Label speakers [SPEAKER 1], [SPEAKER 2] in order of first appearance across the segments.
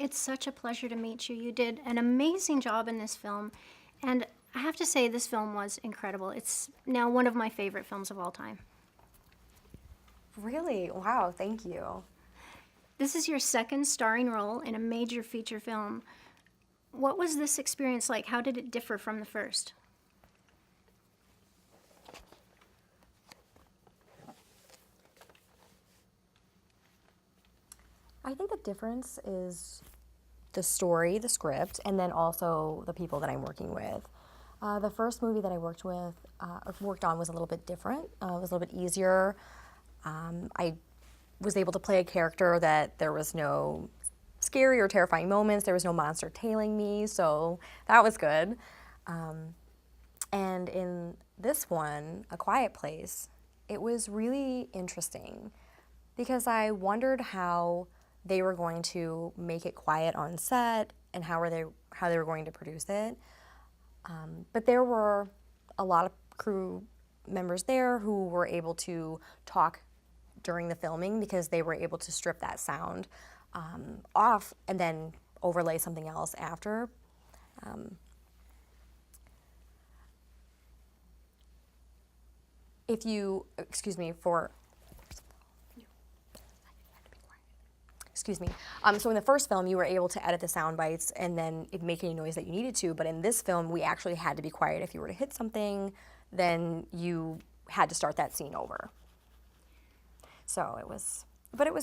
[SPEAKER 1] It's such a pleasure to meet you. You did an amazing job in this film, and I have to say, this film was incredible. It's now one of my favorite films of all time.
[SPEAKER 2] Really? Wow, thank you.
[SPEAKER 1] This is your second starring role in a major feature film. What was this experience like? How did it differ from the first?
[SPEAKER 2] I think the difference is the story, the script, and then also the people that I'm working with. The first movie that I worked on was a little bit different. It was a little bit easier. I was able to play a character that there was no scary or terrifying moments. There was no monster tailing me, so that was good. And in this one, A Quiet Place, it was really interesting because I wondered how they were going to make it quiet on set and how they were going to produce it. But there were a lot of crew members there who were able to talk during the filming because they were able to strip that sound off and then overlay something else after. So in the first film, you were able to edit the sound bites and then it'd make any noise that you needed to. But in this film, we actually had to be quiet. If you were to hit something, then you had to start that scene over. So it was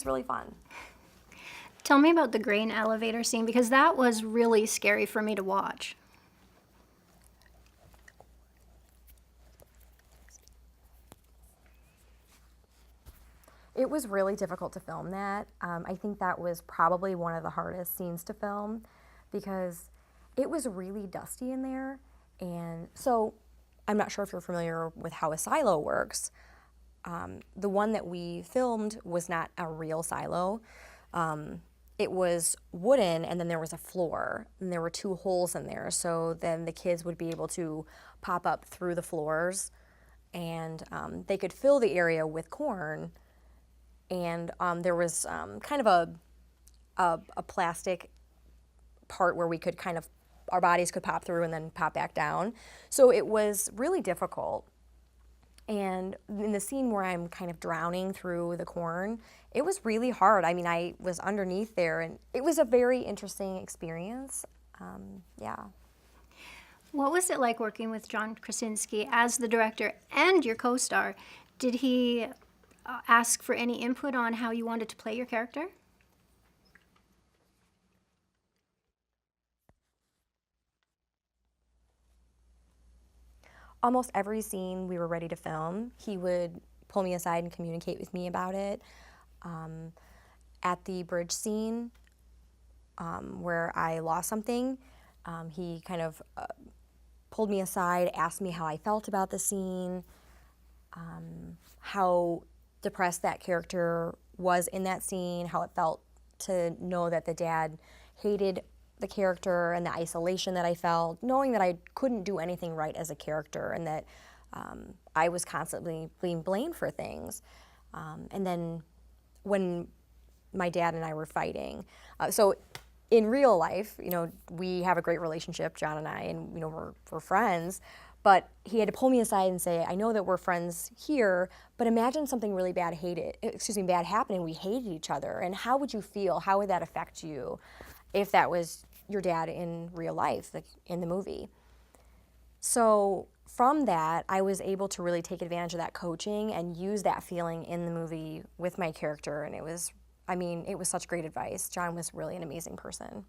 [SPEAKER 2] really fun.
[SPEAKER 1] Tell me about the grain elevator scene, because that was really scary for me to watch.
[SPEAKER 2] It was really difficult to film that. I think that was probably one of the hardest scenes to film because it was really dusty in there. And so I'm not sure if you're familiar with how a silo works. The one that we filmed was not a real silo. It was wooden and then there was a floor and there were 2 holes in there. So then the kids would be able to pop up through the floors and they could fill the area with corn. And there was kind of a plastic part where we could our bodies could pop through and then pop back down. So it was really difficult. And in the scene where I'm kind of drowning through the corn, it was really hard. I mean, I was underneath there and it was a very interesting experience. Yeah.
[SPEAKER 1] What was it like working with John Krasinski as the director and your co-star? Did he ask for any input on how you wanted to play your character?
[SPEAKER 2] Almost every scene we were ready to film, he would pull me aside and communicate with me about it. At the bridge scene, where I lost something, he kind of pulled me aside, asked me how I felt about the scene, how depressed that character was in that scene, how it felt to know that the dad hated the character and the isolation that I felt, knowing that I couldn't do anything right as a character and that I was constantly being blamed for things. And then when my dad and I were fighting, so in real life, we have a great relationship, John and I, and we're friends. But he had to pull me aside and say, I know that we're friends here, but imagine something really bad happening. We hated each other. And how would you feel? How would that affect you if that was your dad in real life, like in the movie? So from that, I was able to really take advantage of that coaching and use that feeling in the movie with my character. And it was such great advice. John was really an amazing person.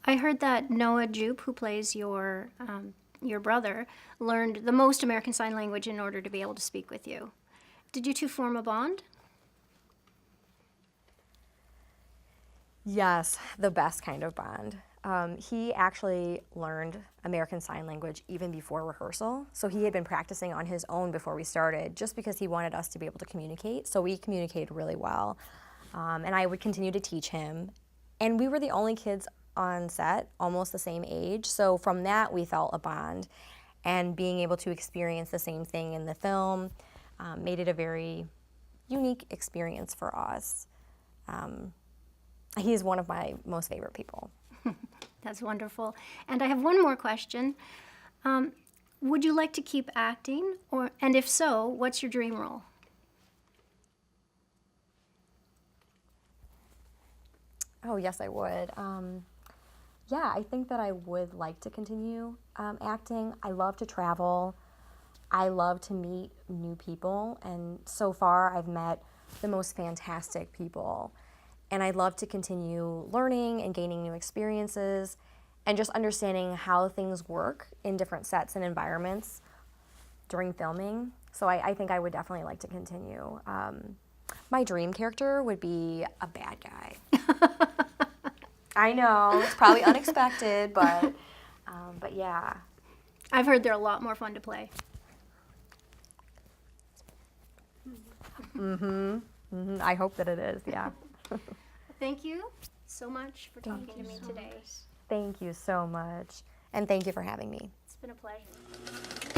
[SPEAKER 1] I heard that Noah Jupe, who plays your brother, learned the most American Sign Language in order to be able to speak with you. Did you two form a bond?
[SPEAKER 2] Yes, the best kind of bond. He actually learned American Sign Language even before rehearsal. So he had been practicing on his own before we started just because he wanted us to be able to communicate. So we communicated really well. And I would continue to teach him. And we were the only kids on set, almost the same age. So from that, we felt a bond. And being able to experience the same thing in the film made it a very unique experience for us. He's one of my most favorite people.
[SPEAKER 1] That's wonderful. And I have one more question. Would you like to keep acting, and if so, what's your dream role?
[SPEAKER 2] Oh, yes, I would. Yeah, I think that I would like to continue acting. I love to travel. I love to meet new people, and so far I've met the most fantastic people. And I'd love to continue learning and gaining new experiences and just understanding how things work in different sets and environments during filming. So I think I would definitely like to continue. My dream character would be a bad guy. I know, it's probably unexpected, but yeah.
[SPEAKER 1] I've heard they're a lot more fun to play.
[SPEAKER 2] I hope that it is, yeah.
[SPEAKER 1] Thank you so much for talking to me today.
[SPEAKER 2] Thank you so much. And thank you for having me.
[SPEAKER 1] It's been a pleasure.